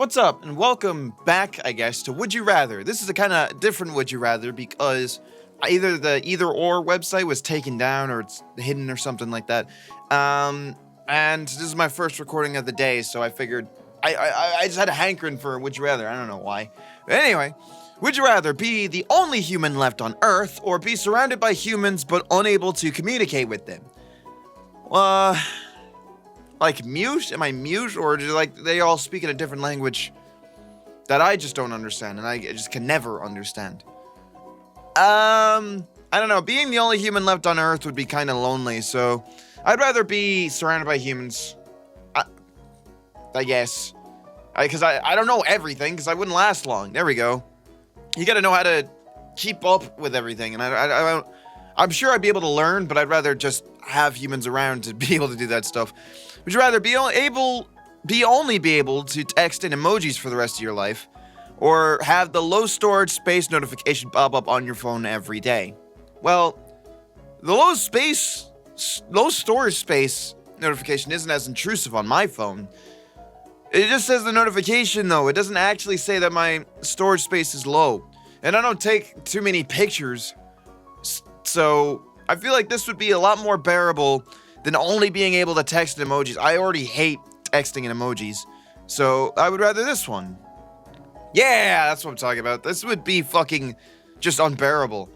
What's up, and welcome back, I guess, to Would You Rather. This is a kind of different Would You Rather because either the Either Or website was taken down or it's hidden or something like that. And this is my first recording of the day, so I figured I just had a hankering for Would You Rather. I don't know why. But anyway, would you rather be the only human left on Earth or be surrounded by humans but unable to communicate with them? Like mute? Am I mute? Or do they all speak in a different language that I just don't understand and I just can never understand? I don't know. Being the only human left on Earth would be kind of lonely, so I'd rather be surrounded by humans. I guess. Because I don't know everything, because I wouldn't last long. There we go. You gotta know how to keep up with everything, and I'm sure I'd be able to learn, but I'd rather just have humans around to be able to do that stuff. Would you rather only be able to text in emojis for the rest of your life, or have the low storage space notification pop up on your phone every day? Well, the low storage space notification isn't as intrusive on my phone. It just says the notification, though. It doesn't actually say that my storage space is low. And I don't take too many pictures, so I feel like this would be a lot more bearable than only being able to text in emojis. I already hate texting in emojis, so I would rather this one. Yeah, that's what I'm talking about. This would be fucking just unbearable.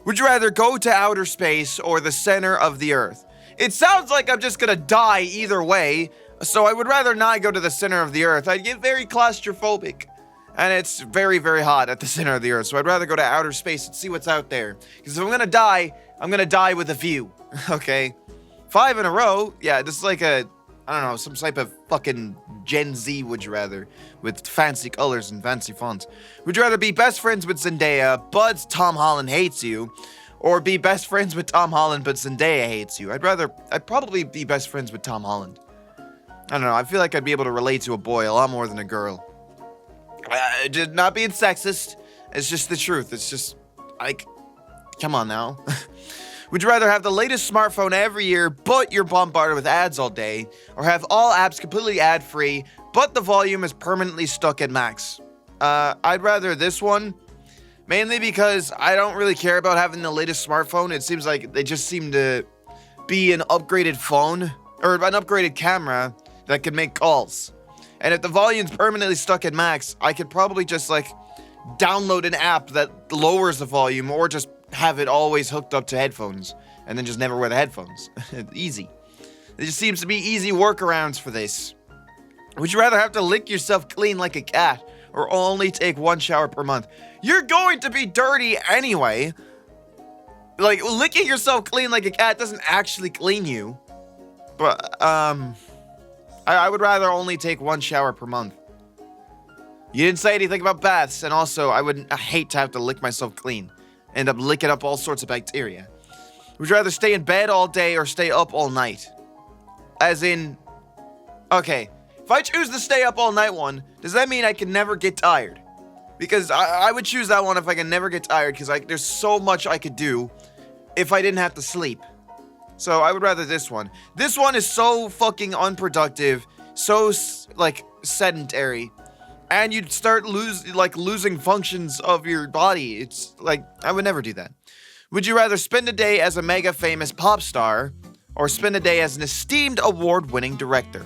Would you rather go to outer space or the center of the Earth? It sounds like I'm just gonna die either way, so I would rather not go to the center of the Earth. I'd get very claustrophobic, and it's very, very hot at the center of the Earth, so I'd rather go to outer space and see what's out there. Because if I'm gonna die with a view, okay? 5 in a row? Yeah, this is like I don't know, some type of fucking Gen Z Would You Rather with fancy colors and fancy fonts. Would you rather be best friends with Zendaya, but Tom Holland hates you, or be best friends with Tom Holland, but Zendaya hates you? I'd probably be best friends with Tom Holland. I don't know, I feel like I'd be able to relate to a boy a lot more than a girl. Not being sexist, it's just the truth. It's just, come on now. Would you rather have the latest smartphone every year, but you're bombarded with ads all day, or have all apps completely ad-free, but the volume is permanently stuck at max? I'd rather this one, mainly because I don't really care about having the latest smartphone. It seems like they just seem to be an upgraded phone, or an upgraded camera that can make calls. And if the volume's permanently stuck at max, I could probably just, download an app that lowers the volume, or just have it always hooked up to headphones, and then just never wear the headphones. Easy. There just seems to be easy workarounds for this. Would you rather have to lick yourself clean like a cat, or only take 1 shower per month? You're going to be dirty anyway. Licking yourself clean like a cat doesn't actually clean you. But, I would rather only take 1 shower per month. You didn't say anything about baths, and also, I hate to have to lick myself clean. End up licking up all sorts of bacteria. Would you rather stay in bed all day or stay up all night? As in, okay, if I choose the stay up all night one, does that mean I can never get tired? Because I would choose that one if I can never get tired, because there's so much I could do if I didn't have to sleep. So I would rather this one. This one is so fucking unproductive, so sedentary, and you'd start losing functions of your body. It's I would never do that. Would you rather spend a day as a mega famous pop star, or spend a day as an esteemed award-winning director?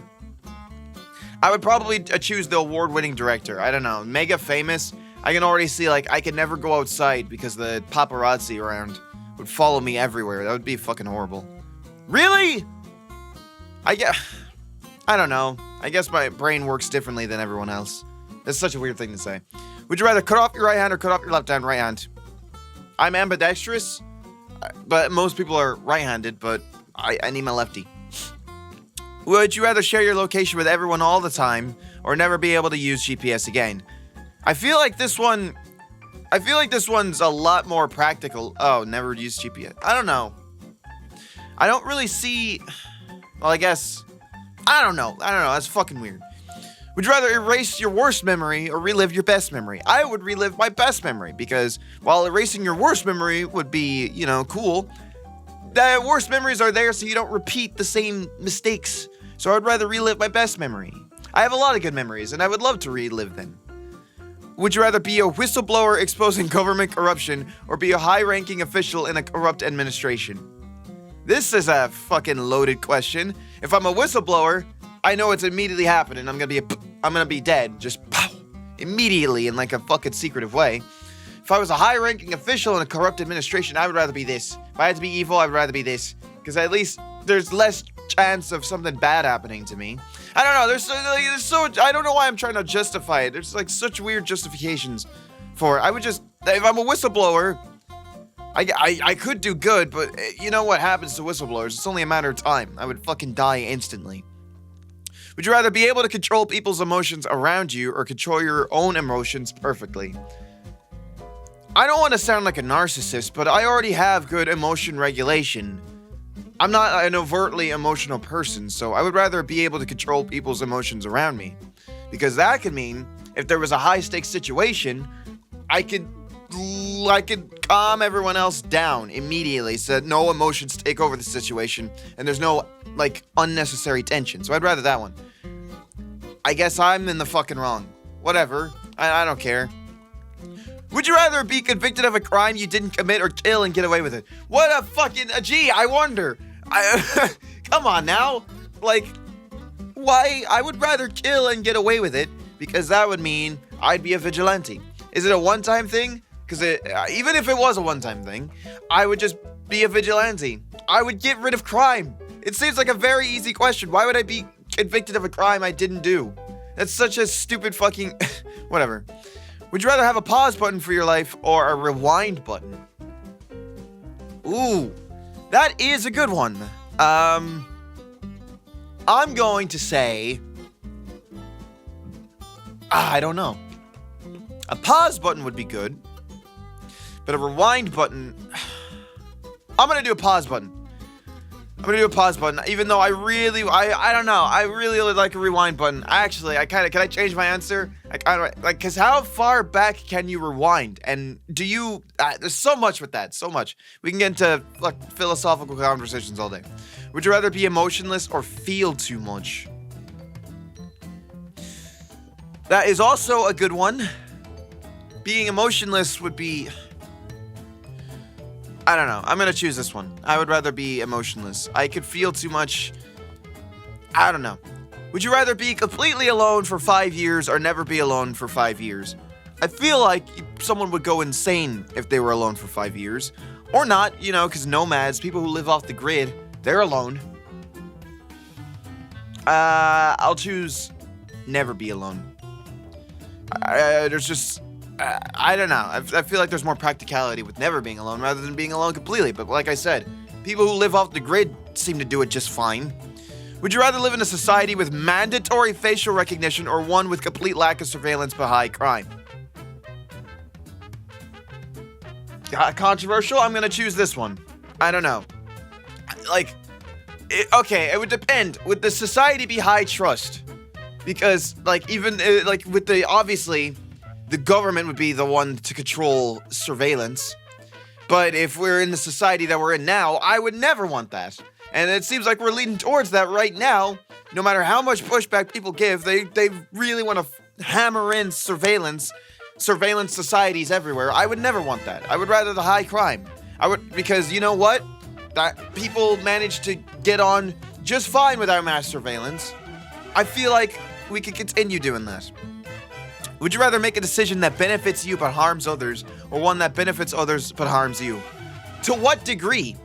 I would probably choose the award-winning director. I don't know, mega famous. I can already see I could never go outside because the paparazzi around would follow me everywhere. That would be fucking horrible. Really? I don't know. I guess my brain works differently than everyone else. That's such a weird thing to say. Would you rather cut off your right hand or cut off your left hand? Right hand. I'm ambidextrous, but most people are right-handed, but I need my lefty. Would you rather share your location with everyone all the time, or never be able to use GPS again? I feel like this one's a lot more practical. Oh, never use GPS. I don't know. I don't really see... Well, I guess... I don't know. That's fucking weird. Would you rather erase your worst memory or relive your best memory? I would relive my best memory, because while erasing your worst memory would be, cool, the worst memories are there so you don't repeat the same mistakes. So I'd rather relive my best memory. I have a lot of good memories, and I would love to relive them. Would you rather be a whistleblower exposing government corruption, or be a high-ranking official in a corrupt administration? This is a fucking loaded question. If I'm a whistleblower, I know it's immediately happening. I'm gonna be dead, just pow, immediately in like a fucking secretive way. If I was a high-ranking official in a corrupt administration, I would rather be this. If I had to be evil, I would rather be this, because at least there's less chance of something bad happening to me. I don't know. There's so I don't know why I'm trying to justify it. There's like such weird justifications for it. I would just, if I'm a whistleblower, I could do good, but you know what happens to whistleblowers? It's only a matter of time. I would fucking die instantly. Would you rather be able to control people's emotions around you, or control your own emotions perfectly? I don't want to sound like a narcissist, but I already have good emotion regulation. I'm not an overtly emotional person, so I would rather be able to control people's emotions around me. Because that could mean, if there was a high-stakes situation, I could calm everyone else down immediately so that no emotions take over the situation and there's no, like, unnecessary tension. So I'd rather that one. I guess I'm in the fucking wrong. Whatever. I don't care. Would you rather be convicted of a crime you didn't commit or kill and get away with it? What a fucking... gee, I wonder. Come on now. Like, why? I would rather kill and get away with it, because that would mean I'd be a vigilante. Is it a one-time thing? Because even if it was a one-time thing, I would just be a vigilante. I would get rid of crime. It seems like a very easy question. Why would I be convicted of a crime I didn't do? That's such a stupid fucking... whatever. Would you rather have a pause button for your life or a rewind button? Ooh, that is a good one. I'm going to say... I don't know. A pause button would be good, but a rewind button... I'm going to do a pause button. I'm going to do a pause button, even though I don't know. I really would like a rewind button. Actually, can I change my answer? Because how far back can you rewind? And do you, there's so much with that, so much. We can get into like philosophical conversations all day. Would you rather be emotionless or feel too much? That is also a good one. Being emotionless would be... I don't know. I'm going to choose this one. I would rather be emotionless. I could feel too much. I don't know. Would you rather be completely alone for 5 years or never be alone for 5 years? I feel like someone would go insane if they were alone for 5 years. Or not, you know, because nomads, people who live off the grid, they're alone. I'll choose never be alone. There's just... I don't know. I feel like there's more practicality with never being alone rather than being alone completely. But like I said, people who live off the grid seem to do it just fine. Would you rather live in a society with mandatory facial recognition or one with complete lack of surveillance but high crime? Controversial? I'm going to choose this one. I don't know. Okay, it would depend. Would the society be high trust? Because, with the, obviously... the government would be the one to control surveillance. But if we're in the society that we're in now, I would never want that. And it seems like we're leading towards that right now. No matter how much pushback people give, they really want to hammer in surveillance societies everywhere. I would never want that. I would rather the high crime. Because you know what? That people manage to get on just fine without mass surveillance. I feel like we could continue doing that. Would you rather make a decision that benefits you but harms others, or one that benefits others but harms you? To what degree?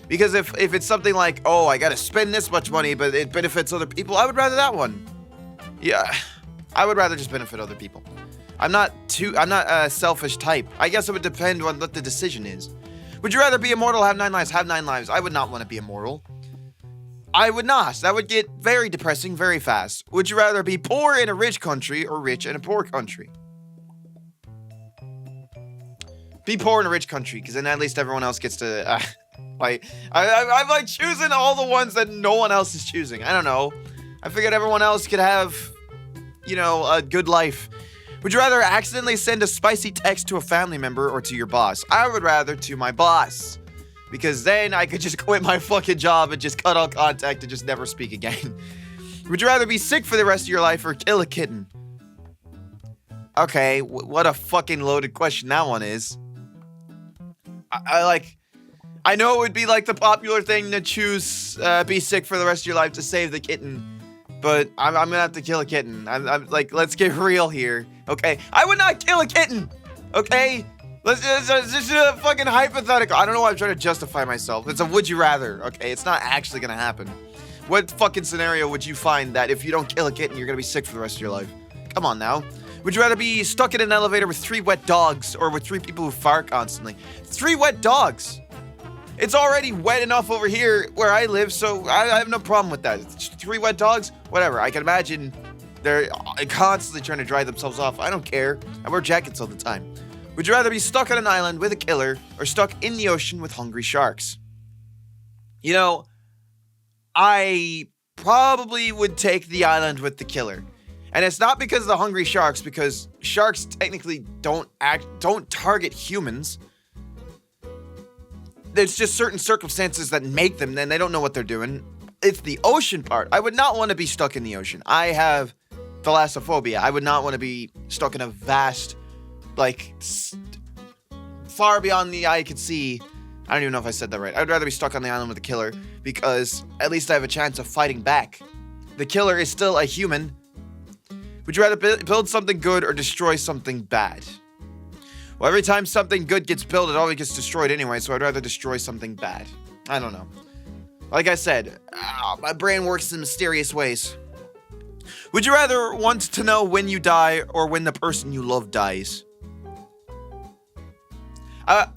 Because if it's something like, oh, I gotta spend this much money but it benefits other people, I would rather that one. Yeah, I would rather just benefit other people. I'm not a selfish type. I guess it would depend on what the decision is. Would you rather be immortal or have 9 lives? Have 9 lives. I would not want to be immortal. I would not. That would get very depressing very fast. Would you rather be poor in a rich country or rich in a poor country? Be poor in a rich country, because then at least everyone else gets to... I'm like choosing all the ones that no one else is choosing. I don't know. I figured everyone else could have, you know, a good life. Would you rather accidentally send a spicy text to a family member or to your boss? I would rather to my boss. Because then I could just quit my fucking job and just cut all contact and just never speak again. Would you rather be sick for the rest of your life or kill a kitten? Okay, what a fucking loaded question that one is. I know it would be like the popular thing to choose be sick for the rest of your life to save the kitten, but I'm gonna have to kill a kitten. I'm like, let's get real here, okay? I would not kill a kitten, okay? This is a fucking hypothetical. I don't know why I'm trying to justify myself. It's a would you rather, okay? It's not actually gonna happen. What fucking scenario would you find that if you don't kill a kitten, you're gonna be sick for the rest of your life? Come on now. Would you rather be stuck in an elevator with 3 wet dogs or with 3 people who fart constantly? 3 wet dogs. It's already wet enough over here where I live, so I have no problem with that. 3 wet dogs? Whatever. I can imagine they're constantly trying to dry themselves off. I don't care. I wear jackets all the time. Would you rather be stuck on an island with a killer or stuck in the ocean with hungry sharks? You know, I probably would take the island with the killer. And it's not because of the hungry sharks, because sharks technically don't target humans. There's just certain circumstances that make them, and they don't know what they're doing. It's the ocean part. I would not want to be stuck in the ocean. I have thalassophobia. I would not want to be stuck in a vast, like, far beyond the eye could see. I don't even know if I said that right. I'd rather be stuck on the island with the killer, because at least I have a chance of fighting back. The killer is still a human. Would you rather build something good or destroy something bad? Well, every time something good gets built, it always gets destroyed anyway, so I'd rather destroy something bad. I don't know. Like I said, my brain works in mysterious ways. Would you rather want to know when you die or when the person you love dies? A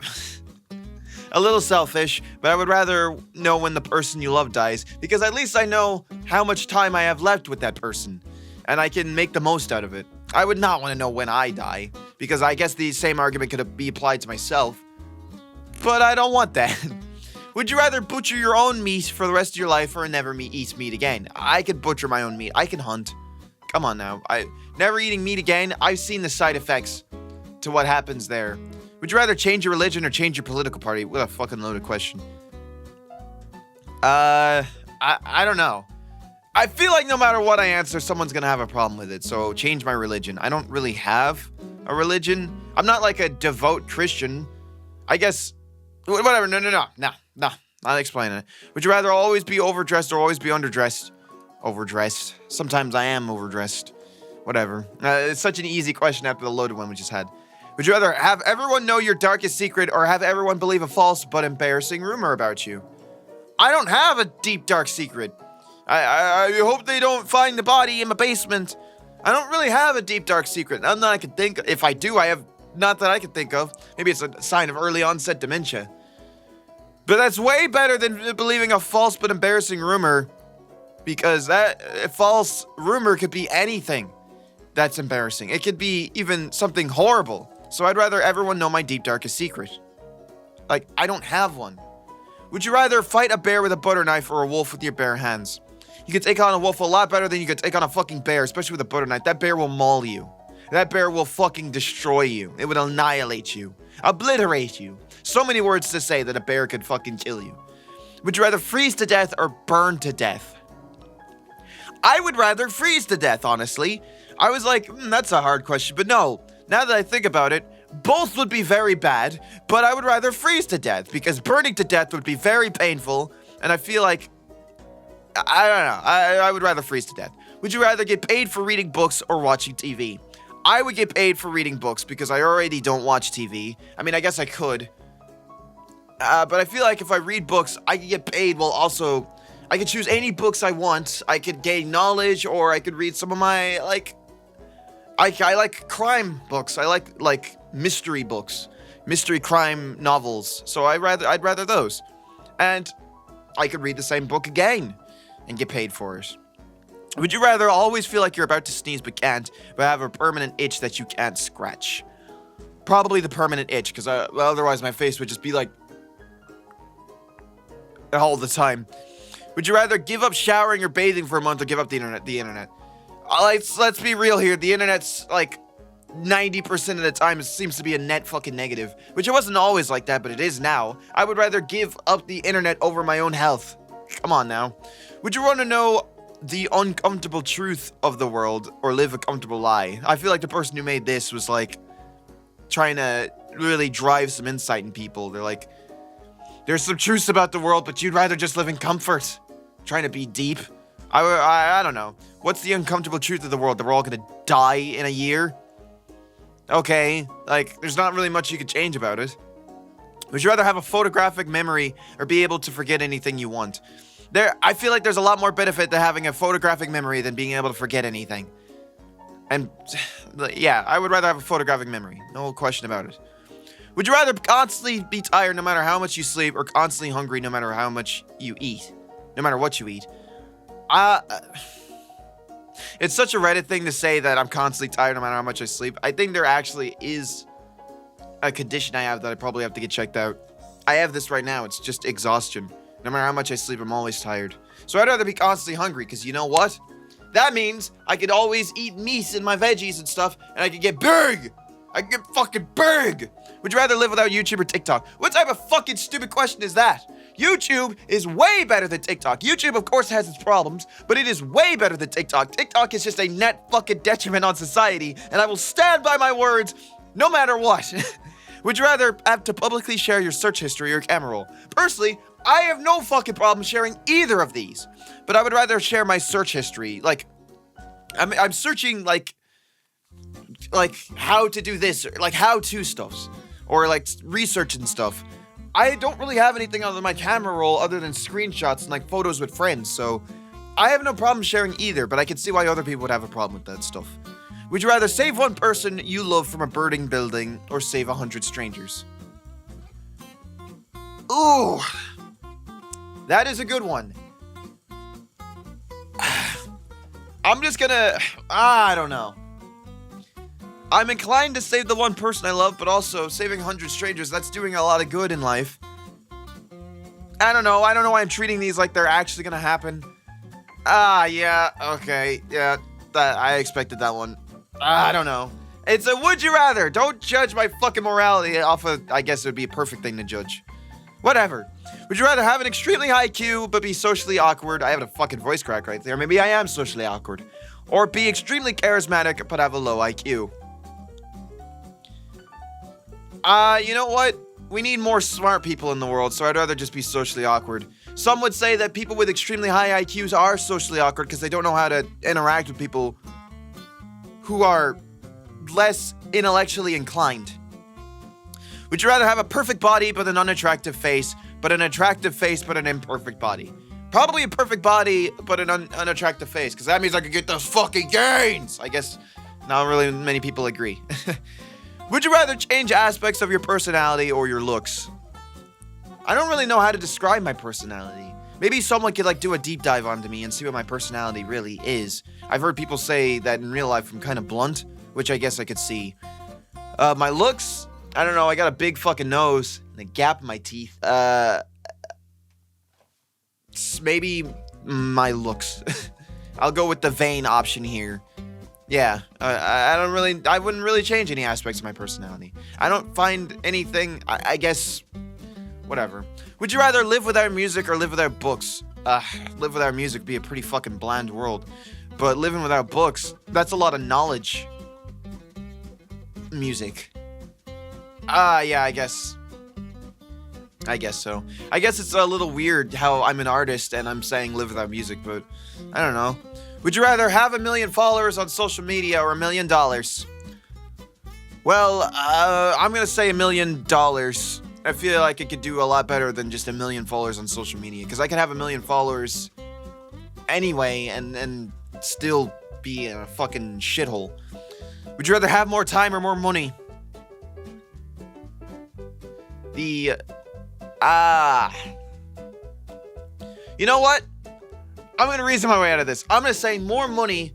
little selfish, but I would rather know when the person you love dies, because at least I know how much time I have left with that person, and I can make the most out of it. I would not want to know when I die, because I guess the same argument could be applied to myself. But I don't want that. Would you rather butcher your own meat for the rest of your life or never eat meat again? I could butcher my own meat. I can hunt. Come on now. Never eating meat again. I've seen the side effects to what happens there. Would you rather change your religion or change your political party? What a fucking loaded question. I don't know. I feel like no matter what I answer, someone's gonna have a problem with it, so change my religion. I don't really have a religion. I'm not like a devout Christian. I guess, whatever, no. I'll explain it. Would you rather always be overdressed or always be underdressed? Overdressed. Sometimes I am overdressed. Whatever. It's such an easy question after the loaded one we just had. Would you rather have everyone know your darkest secret or have everyone believe a false but embarrassing rumor about you? I don't have a deep, dark secret. I hope they don't find the body in my basement. I don't really have a deep, dark secret. None that I can think of. If I do, I have not that I can think of. Maybe it's a sign of early onset dementia. But that's way better than believing a false but embarrassing rumor, because that false rumor could be anything that's embarrassing. It could be even something horrible. So I'd rather everyone know my deep, darkest secret. Like, I don't have one. Would you rather fight a bear with a butter knife or a wolf with your bare hands? You could take on a wolf a lot better than you could take on a fucking bear, especially with a butter knife. That bear will maul you. That bear will fucking destroy you. It would annihilate you. Obliterate you. So many words to say that a bear could fucking kill you. Would you rather freeze to death or burn to death? I would rather freeze to death, honestly. I was like, that's a hard question, but no. Now that I think about it, both would be very bad, but I would rather freeze to death, because burning to death would be very painful, and I feel like, I don't know, I would rather freeze to death. Would you rather get paid for reading books or watching TV? I would get paid for reading books, because I already don't watch TV. I mean, I guess I could. But I feel like if I read books, I could get paid while also, I could choose any books I want. I could gain knowledge, or I could read some of my, like, I like crime books. I like mystery books, mystery crime novels. So I'd rather those. And I could read the same book again and get paid for it. Would you rather always feel like you're about to sneeze but can't, but have a permanent itch that you can't scratch? Probably the permanent itch, because otherwise my face would just be like all the time. Would you rather give up showering or bathing for a month or give up the internet? Let's be real here. The internet's like 90% of the time it seems to be a net fucking negative, which it wasn't always like that, but it is now. I would rather give up the internet over my own health. Come on now. Would you want to know the uncomfortable truth of the world or live a comfortable lie. I feel like the person who made this was like trying to really drive some insight in people. They're like, there's some truths about the world, but you'd rather just live in comfort. Trying to be deep. I don't know. What's the uncomfortable truth of the world? That we're all gonna die in a year? Okay, like, there's not really much you could change about it. Would you rather have a photographic memory or be able to forget anything you want? I feel like there's a lot more benefit to having a photographic memory than being able to forget anything. And, yeah, I would rather have a photographic memory. No question about it. Would you rather constantly be tired no matter how much you sleep or constantly hungry no matter how much you eat? No matter what you eat. It's such a Reddit thing to say that I'm constantly tired no matter how much I sleep. I think there actually is a condition I have that I probably have to get checked out. I have this right now. It's just exhaustion. No matter how much I sleep, I'm always tired. So I'd rather be constantly hungry, because you know what? That means I could always eat meat and my veggies and stuff, and I could get big! I could get fucking big! Would you rather live without YouTube or TikTok? What type of fucking stupid question is that? YouTube is way better than TikTok. YouTube, of course, has its problems, but it is way better than TikTok. TikTok is just a net fucking detriment on society, and I will stand by my words no matter what. Would you rather have to publicly share your search history or camera roll? Personally, I have no fucking problem sharing either of these, but I would rather share my search history. Like, I'm searching, like how to do this, or like how-to stuffs, or like research and stuff. I don't really have anything other than my camera roll other than screenshots and like photos with friends, so I have no problem sharing either, but I can see why other people would have a problem with that stuff. Would you rather save one person you love from a burning building or save 100 strangers? Ooh, that is a good one. I'm just gonna, I don't know. I'm inclined to save the one person I love, but also saving 100 strangers, that's doing a lot of good in life. I don't know why I'm treating these like they're actually gonna happen. Yeah, okay, yeah, I expected that one. I don't know. It's a would you rather. Don't judge my fucking morality off of, I guess it would be a perfect thing to judge. Whatever. Would you rather have an extremely high IQ but be socially awkward? I have a fucking voice crack right there. Maybe I am socially awkward. Or be extremely charismatic but have a low IQ. You know what? We need more smart people in the world, so I'd rather just be socially awkward. Some would say that people with extremely high IQs are socially awkward because they don't know how to interact with people who are less intellectually inclined. Would you rather have a perfect body but an unattractive face, but an attractive face but an imperfect body? Probably a perfect body but an unattractive face, because that means I could get those fucking gains! I guess not really many people agree. Would you rather change aspects of your personality or your looks? I don't really know how to describe my personality. Maybe someone could like do a deep dive onto me and see what my personality really is. I've heard people say that in real life I'm kind of blunt, which I guess I could see. My looks, I don't know, I got a big fucking nose and a gap in my teeth. Maybe my looks. I'll go with the vain option here. Yeah, I wouldn't really change any aspects of my personality. I don't find anything, I guess, whatever. Would you rather live without music or live without books? Live without music would be a pretty fucking bland world. But living without books, that's a lot of knowledge. Music. Yeah, I guess so. I guess it's a little weird how I'm an artist and I'm saying live without music, but I don't know. Would you rather have 1 million followers on social media or $1 million? Well, I'm gonna say $1 million. I feel like it could do a lot better than just 1 million followers on social media, because I can have 1 million followers anyway and still be in a fucking shithole. Would you rather have more time or more money? You know what? I'm gonna reason my way out of this. I'm gonna say more money.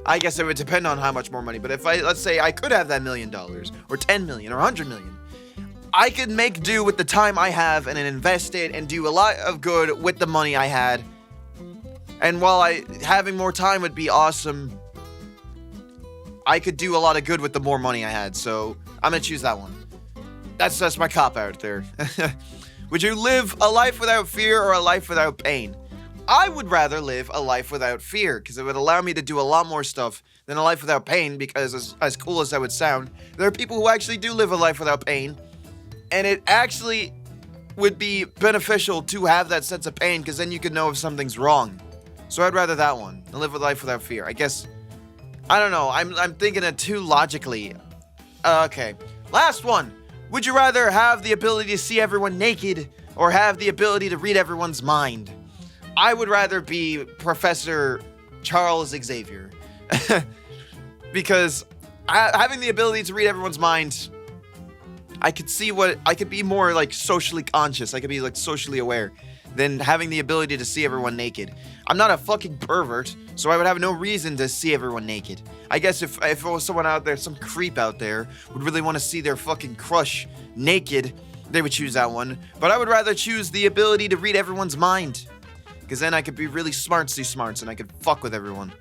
I guess it would depend on how much more money, but if let's say I could have that $1 million, or 10 million, or 100 million, I could make do with the time I have and then invest it and do a lot of good with the money I had. And while having more time would be awesome, I could do a lot of good with the more money I had, so I'm gonna choose that one. That's my cop out there. Would you live a life without fear or a life without pain? I would rather live a life without fear, because it would allow me to do a lot more stuff than a life without pain, because as cool as that would sound, there are people who actually do live a life without pain, and it actually would be beneficial to have that sense of pain, because then you could know if something's wrong. So I'd rather that one, than live a life without fear. I guess, I don't know, I'm thinking it too logically. Okay, last one. Would you rather have the ability to see everyone naked, or have the ability to read everyone's mind? I would rather be Professor Charles Xavier. Because having the ability to read everyone's mind, I could be more like socially conscious. I could be like socially aware than having the ability to see everyone naked. I'm not a fucking pervert, so I would have no reason to see everyone naked. I guess if it was someone out there, some creep out there, would really want to see their fucking crush naked, they would choose that one. But I would rather choose the ability to read everyone's mind, because then I could be really smarts and I could fuck with everyone.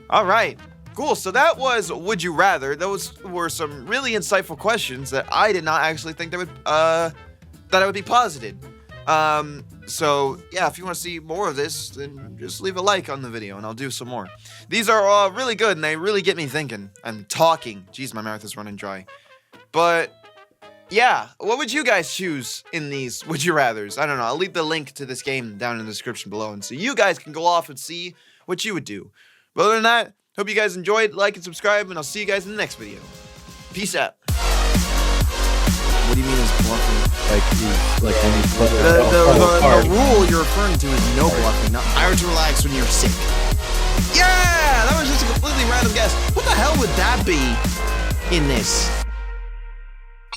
All right, cool. So that was Would You Rather. Those were some really insightful questions that I did not actually think that I would be posited. So yeah, if you want to see more of this, then just leave a like on the video and I'll do some more. These are really good and they really get me thinking and talking. Jeez, my mouth is running dry. But yeah, what would you guys choose in these Would You Rathers? I don't know. I'll leave the link to this game down in the description below, and so you guys can go off and see what you would do. But other than that, hope you guys enjoyed. Like and subscribe, and I'll see you guys in the next video. Peace out. What do you mean is bluffing? Like when you put the rule you're referring to is no bluffing, not fire to relax when you're sick. Yeah! That was just a completely random guess. What the hell would that be in this?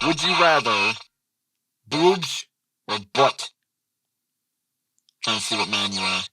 Would you rather boobs or butt? Trying to see what man you are.